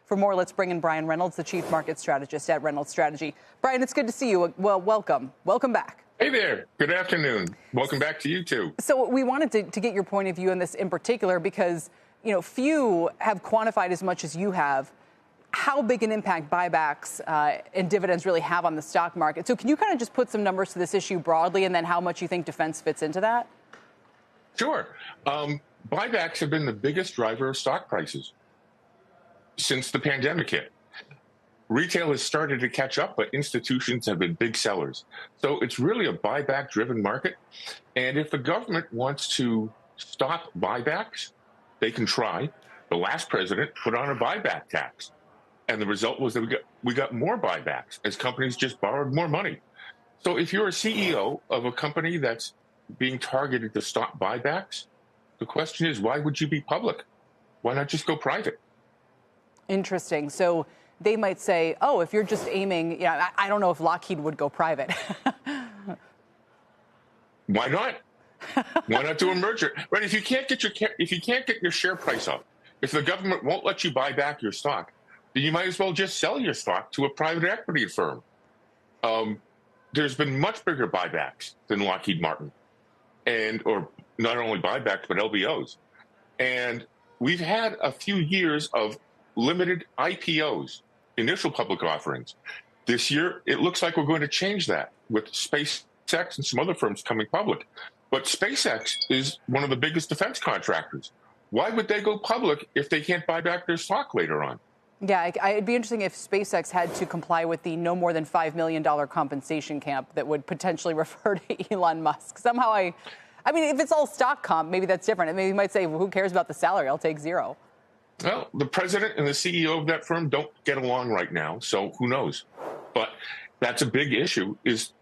For more, let's bring in Brian Reynolds, the Chief Market Strategist at Reynolds Strategy. Brian, it's good to see you. Well, welcome. Welcome back. Hey there. Good afternoon. Welcome back to you, too. So we wanted to get your point of view on this in particular because, few have quantified as much as you have how big an impact buybacks and dividends really have on the stock market. So can you kind of just put some numbers to this issue broadly and then how much you think defense fits into that? Sure. Buybacks have been the biggest driver of stock prices since the pandemic hit. Retail has started to catch up, but institutions have been big sellers. So it's really a buyback-driven market. And if the government wants to stop buybacks, they can try. The last president put on a buyback tax. And the result was that we got more buybacks as companies just borrowed more money. So if you're a CEO of a company that's being targeted to stop buybacks, the question is, why would you be public? Why not just go private? Interesting. So they might say, oh, if you're just aiming, I don't know if Lockheed would go private. Why not? Why not do a merger? Right? If you can't get your share price up, if the government won't let you buy back your stock, then you might as well just sell your stock to a private equity firm. There's been much bigger buybacks than Lockheed Martin, or not only buybacks but LBOs, and we've had a few years of limited IPOs, initial public offerings. This year, it looks like we're going to change that with SpaceX and some other firms coming public. But SpaceX is one of the biggest defense contractors. Why would they go public if they can't buy back their stock later on? Yeah, it'd be interesting if SpaceX had to comply with the no more than $5 million compensation camp that would potentially refer to Elon Musk. Somehow I mean, if it's all stock comp, maybe that's different. Maybe you might say, well, who cares about the salary? I'll take zero. Well, the president and the CEO of that firm don't get along right now, so who knows? But that's a big issue is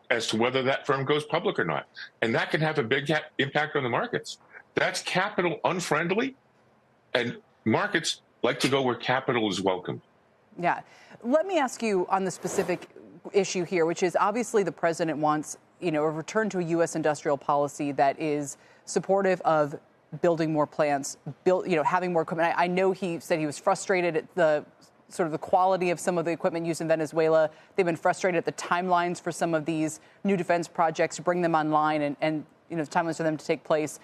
as to whether that firm goes public or not. And that can have a big impact on the markets. That's capital unfriendly, and markets like to go where capital is welcome. Yeah. Let me ask you on the specific issue here, which is obviously the president wants, a return to a U.S. industrial policy that is supportive of building more plants, having more equipment. I know he said he was frustrated at the sort of the quality of some of the equipment used in Venezuela. They've been frustrated at the timelines for some of these new defense projects to bring them online and the timelines for them to take place.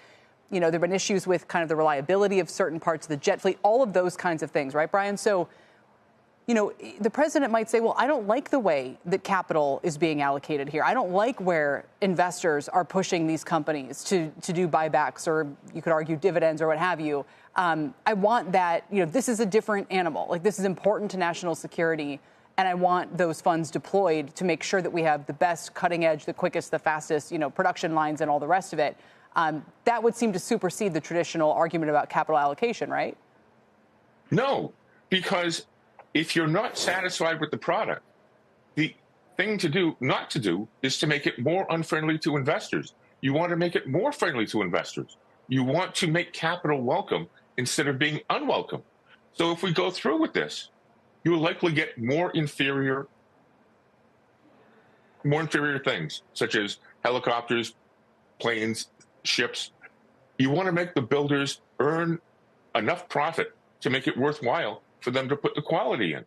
There have been issues with kind of the reliability of certain parts of the jet fleet, all of those kinds of things, right, Brian? So, the president might say, well, I don't like the way that capital is being allocated here. I don't like where investors are pushing these companies to do buybacks or you could argue dividends or what have you. I want that, this is a different animal. Like, this is important to national security. And I want those funds deployed to make sure that we have the best cutting edge, the quickest, the fastest, production lines and all the rest of it. That would seem to supersede the traditional argument about capital allocation, right? No, because if you're not satisfied with the product, the thing not to do, is to make it more unfriendly to investors. You want to make it more friendly to investors. You want to make capital welcome instead of being unwelcome. So if we go through with this, you will likely get more inferior things, such as helicopters, planes, ships. You want to make the builders earn enough profit to make it worthwhile for them to put the quality in.